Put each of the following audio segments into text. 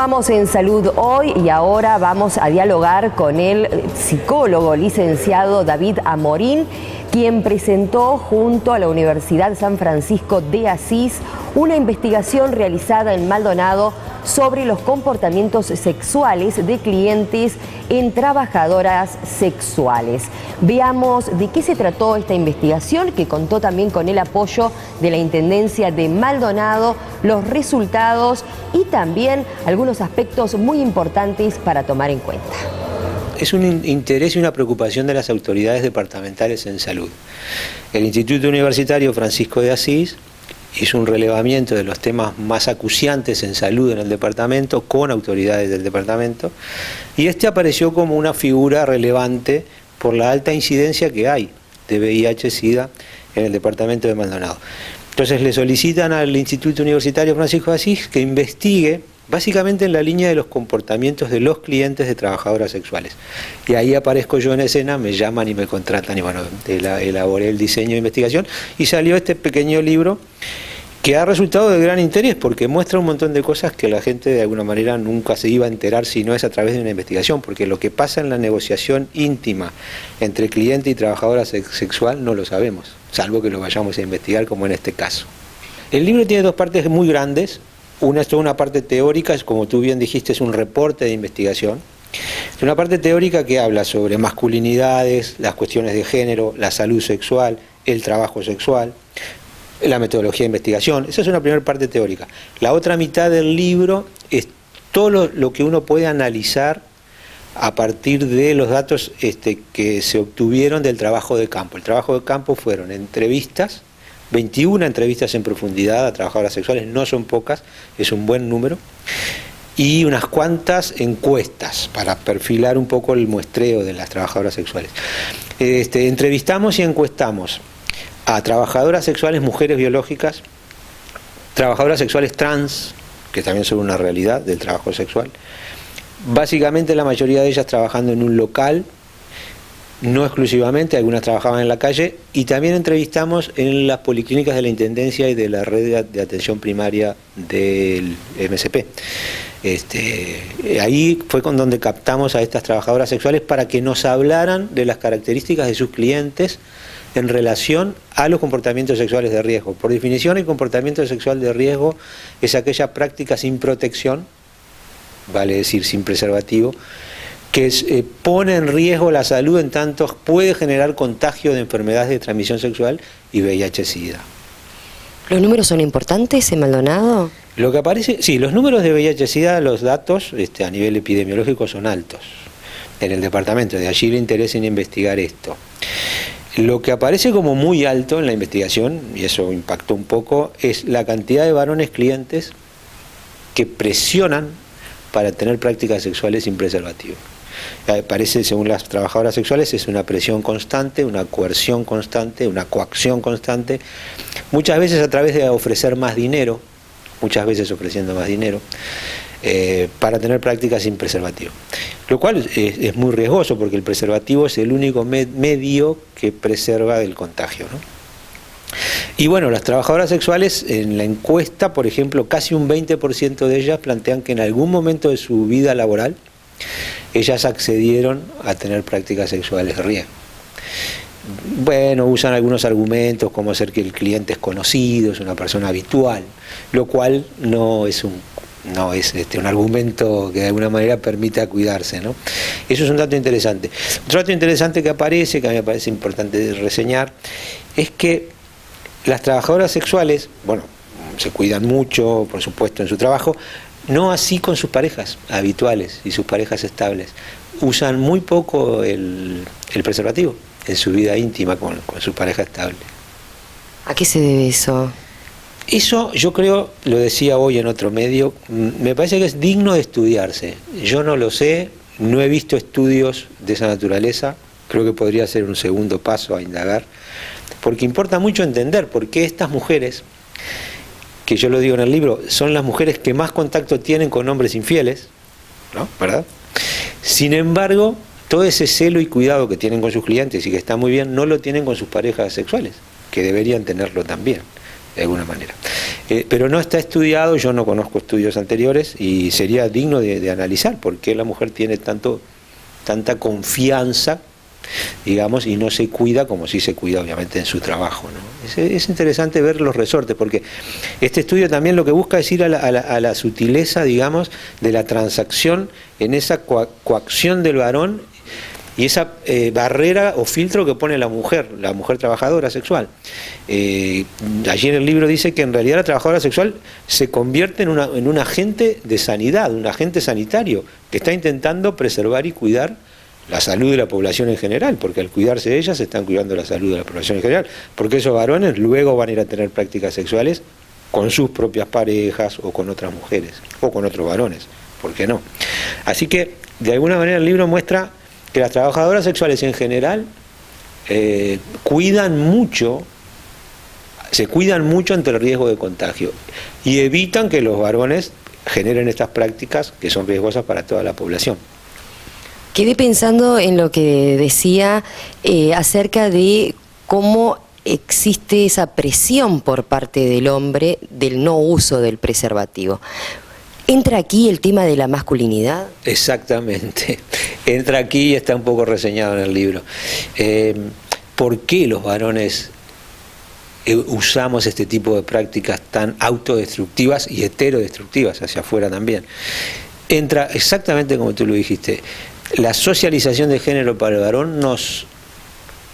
Continuamos en Salud Hoy y ahora vamos a dialogar con el psicólogo licenciado David Amorín, quien presentó junto a la Universidad San Francisco de Asís una investigación realizada en Maldonado sobre los comportamientos sexuales de clientes en trabajadoras sexuales. Veamos de qué se trató esta investigación, que contó también con el apoyo de la Intendencia de Maldonado, los resultados y también algunos aspectos muy importantes para tomar en cuenta. Es un interés y una preocupación de las autoridades departamentales en salud. El Instituto Universitario Francisco de Asís hizo un relevamiento de los temas más acuciantes en salud en el departamento con autoridades del departamento, y este apareció como una figura relevante por la alta incidencia que hay de VIH-Sida en el departamento de Maldonado. Entonces le solicitan al Instituto Universitario Francisco de Asís que investigue básicamente en la línea de los comportamientos de los clientes de trabajadoras sexuales. Y ahí aparezco yo en escena, me llaman y me contratan, y bueno, elaboré el diseño de investigación y salió este pequeño libro que ha resultado de gran interés porque muestra un montón de cosas que la gente de alguna manera nunca se iba a enterar si no es a través de una investigación, porque lo que pasa en la negociación íntima entre cliente y trabajadora sexual no lo sabemos, salvo que lo vayamos a investigar como en este caso. El libro tiene dos partes muy grandes. Una es toda una parte teórica, es como tú bien dijiste, es un reporte de investigación. Es una parte teórica que habla sobre masculinidades, las cuestiones de género, la salud sexual, el trabajo sexual, la metodología de investigación. Esa es una primera parte teórica. La otra mitad del libro es todo lo que uno puede analizar a partir de los datos que se obtuvieron del trabajo de campo. El trabajo de campo fueron entrevistas, 21 entrevistas en profundidad a trabajadoras sexuales, no son pocas, es un buen número, y unas cuantas encuestas para perfilar un poco el muestreo de las trabajadoras sexuales. Entrevistamos y encuestamos a trabajadoras sexuales, mujeres biológicas, trabajadoras sexuales trans, que también son una realidad del trabajo sexual, básicamente la mayoría de ellas trabajando en un local, no exclusivamente, algunas trabajaban en la calle, y también entrevistamos en las policlínicas de la Intendencia y de la red de atención primaria del MSP. Ahí fue con donde captamos a estas trabajadoras sexuales para que nos hablaran de las características de sus clientes en relación a los comportamientos sexuales de riesgo. Por definición, el comportamiento sexual de riesgo es aquella práctica sin protección, vale decir sin preservativo, que pone en riesgo la salud en tanto puede generar contagio de enfermedades de transmisión sexual y VIH-Sida. ¿Los números son importantes en Maldonado? Lo que aparece, sí, los números de VIH-Sida, los datos a nivel epidemiológico son altos en el departamento, de allí el interés en investigar esto. Lo que aparece como muy alto en la investigación, y eso impactó un poco, es la cantidad de varones clientes que presionan para tener prácticas sexuales sin preservativo. Parece, según las trabajadoras sexuales, es una presión constante, una coerción constante, una coacción constante, muchas veces a través de ofrecer más dinero, muchas veces ofreciendo más dinero, para tener prácticas sin preservativo. Lo cual es muy riesgoso porque el preservativo es el único medio que preserva del contagio, ¿no? Y bueno, las trabajadoras sexuales en la encuesta, por ejemplo, casi un 20% de ellas plantean que en algún momento de su vida laboral ellas accedieron a tener prácticas sexuales de riesgo. Bueno, usan algunos argumentos como ser que el cliente es conocido, es una persona habitual, lo cual no es un argumento que de alguna manera permita cuidarse, ¿no? Eso es un dato interesante. Otro dato interesante que aparece, que a mí me parece importante reseñar, es que las trabajadoras sexuales, bueno, se cuidan mucho, por supuesto, en su trabajo, no así con sus parejas habituales y sus parejas estables. Usan muy poco el preservativo en su vida íntima con su pareja estable. ¿A qué se debe eso? Eso yo creo, lo decía hoy en otro medio, me parece que es digno de estudiarse. Yo no lo sé, no he visto estudios de esa naturaleza, creo que podría ser un segundo paso a indagar, porque importa mucho entender por qué estas mujeres, que yo lo digo en el libro, son las mujeres que más contacto tienen con hombres infieles, ¿no? ¿Verdad? Sin embargo, todo ese celo y cuidado que tienen con sus clientes y que está muy bien, no lo tienen con sus parejas sexuales, que deberían tenerlo también. de alguna manera. Pero no está estudiado, yo no conozco estudios anteriores y sería digno de analizar por qué la mujer tiene tanta confianza, digamos, y no se cuida como sí se cuida obviamente en su trabajo, ¿no? Es interesante ver los resortes, porque este estudio también lo que busca es ir a la sutileza, digamos, de la transacción en esa coacción del varón y esa barrera o filtro que pone la mujer trabajadora sexual. Allí en el libro dice que en realidad la trabajadora sexual se convierte en un agente de sanidad, un agente sanitario, que está intentando preservar y cuidar la salud de la población en general, porque al cuidarse de ellas están cuidando la salud de la población en general, porque esos varones luego van a ir a tener prácticas sexuales con sus propias parejas o con otras mujeres, o con otros varones, ¿por qué no? Así que, de alguna manera el libro muestra que las trabajadoras sexuales en general se cuidan mucho ante el riesgo de contagio y evitan que los varones generen estas prácticas que son riesgosas para toda la población. Quedé pensando en lo que decía acerca de cómo existe esa presión por parte del hombre del no uso del preservativo. ¿Entra aquí el tema de la masculinidad? Exactamente. Entra aquí y está un poco reseñado en el libro. ¿Por qué los varones usamos este tipo de prácticas tan autodestructivas y heterodestructivas hacia afuera también? Entra exactamente como tú lo dijiste. La socialización de género para el varón nos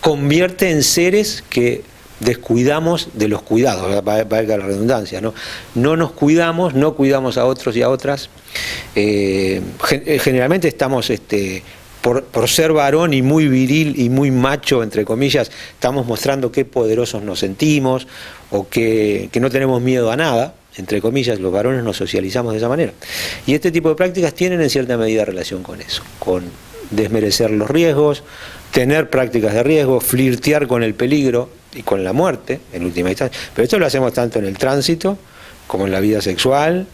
convierte en seres que descuidamos de los cuidados, valga la redundancia, ¿no? No nos cuidamos, no cuidamos a otros y a otras. Generalmente estamos, por ser varón y muy viril y muy macho, entre comillas, estamos mostrando qué poderosos nos sentimos o que no tenemos miedo a nada. Entre comillas, los varones nos socializamos de esa manera. Y este tipo de prácticas tienen en cierta medida relación con eso, con desmerecer los riesgos, tener prácticas de riesgo, flirtear con el peligro y con la muerte, en última instancia. Pero esto lo hacemos tanto en el tránsito, como en la vida sexual,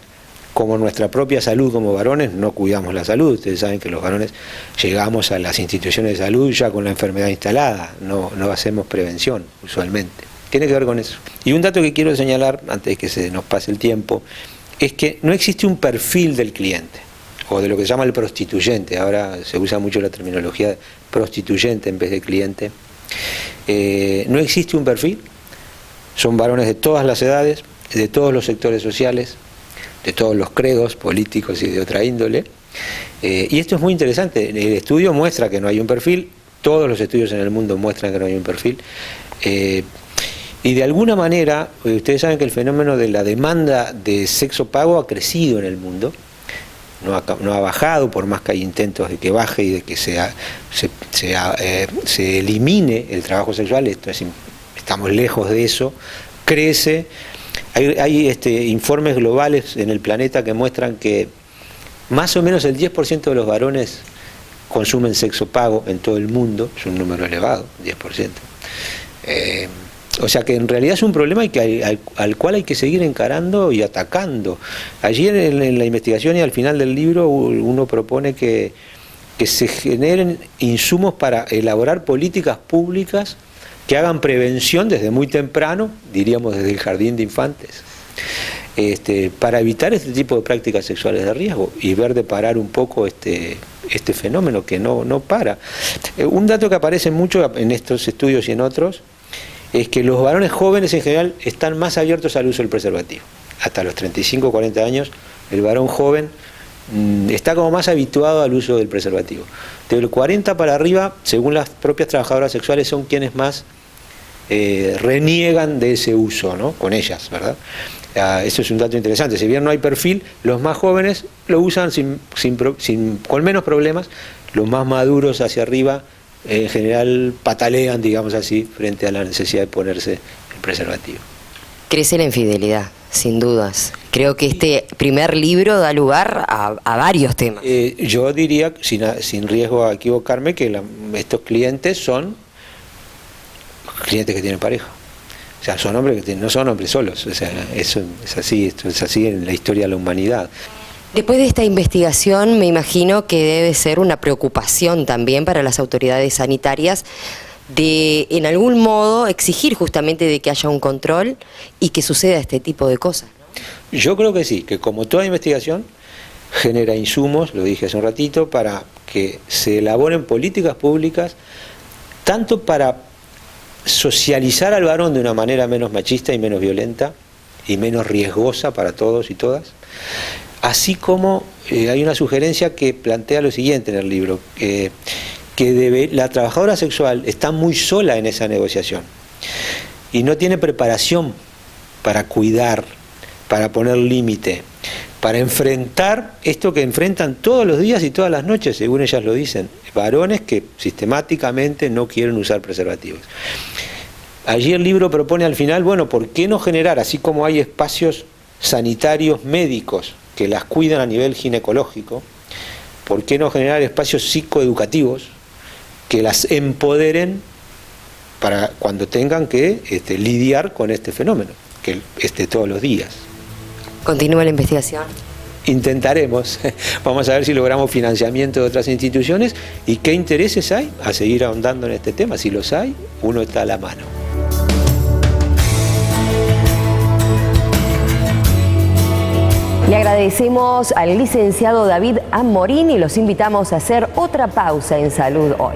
como en nuestra propia salud como varones. No cuidamos la salud. Ustedes saben que los varones llegamos a las instituciones de salud ya con la enfermedad instalada, no hacemos prevención usualmente. Tiene que ver con eso. Y un dato que quiero señalar, antes de que se nos pase el tiempo, es que no existe un perfil del cliente, o de lo que se llama el prostituyente. Ahora se usa mucho la terminología prostituyente en vez de cliente. No existe un perfil. Son varones de todas las edades, de todos los sectores sociales, de todos los credos políticos y de otra índole. Y esto es muy interesante. El estudio muestra que no hay un perfil. Todos los estudios en el mundo muestran que no hay un perfil. Y de alguna manera, ustedes saben que el fenómeno de la demanda de sexo pago ha crecido en el mundo, no ha bajado, por más que hay intentos de que baje y de que se elimine el trabajo sexual. Estamos lejos de eso, crece. Hay informes globales en el planeta que muestran que más o menos el 10% de los varones consumen sexo pago en todo el mundo, es un número elevado, 10%. O sea que en realidad es un problema al cual hay que seguir encarando y atacando. Allí en la investigación y al final del libro uno propone que se generen insumos para elaborar políticas públicas que hagan prevención desde muy temprano, diríamos desde el jardín de infantes, para evitar este tipo de prácticas sexuales de riesgo y ver de parar un poco este fenómeno que no para. Un dato que aparece mucho en estos estudios y en otros es que los varones jóvenes en general están más abiertos al uso del preservativo. Hasta los 35 o 40 años, el varón joven está como más habituado al uso del preservativo. De los 40 para arriba, según las propias trabajadoras sexuales, son quienes más reniegan de ese uso, ¿no? Con ellas, ¿verdad? Eso es un dato interesante. Si bien no hay perfil, los más jóvenes lo usan con menos problemas. Los más maduros hacia arriba en general patalean, digamos así, frente a la necesidad de ponerse el preservativo. Crece la infidelidad, sin dudas. Creo que este primer libro da lugar a varios temas. Yo diría, sin riesgo a equivocarme, que estos clientes son clientes que tienen pareja. O sea, son hombres que no son hombres solos. O sea, eso es así, esto es así en la historia de la humanidad. Después de esta investigación, me imagino que debe ser una preocupación también para las autoridades sanitarias de, en algún modo, exigir justamente de que haya un control y que suceda este tipo de cosas, ¿no? Yo creo que sí, que como toda investigación genera insumos, lo dije hace un ratito, para que se elaboren políticas públicas, tanto para socializar al varón de una manera menos machista y menos violenta y menos riesgosa para todos y todas, así como hay una sugerencia que plantea lo siguiente en el libro, que la trabajadora sexual está muy sola en esa negociación y no tiene preparación para cuidar, para poner límite, para enfrentar esto que enfrentan todos los días y todas las noches, según ellas lo dicen, varones que sistemáticamente no quieren usar preservativos. Allí el libro propone al final, bueno, ¿por qué no generar, así como hay espacios sanitarios médicos que las cuidan a nivel ginecológico, ¿por qué no generar espacios psicoeducativos que las empoderen para cuando tengan que lidiar con este fenómeno, que todos los días? ¿Continúa la investigación? Intentaremos, vamos a ver si logramos financiamiento de otras instituciones y qué intereses hay a seguir ahondando en este tema. Si los hay, uno está a la mano. Le agradecemos al licenciado David Amorín y los invitamos a hacer otra pausa en Salud Hoy.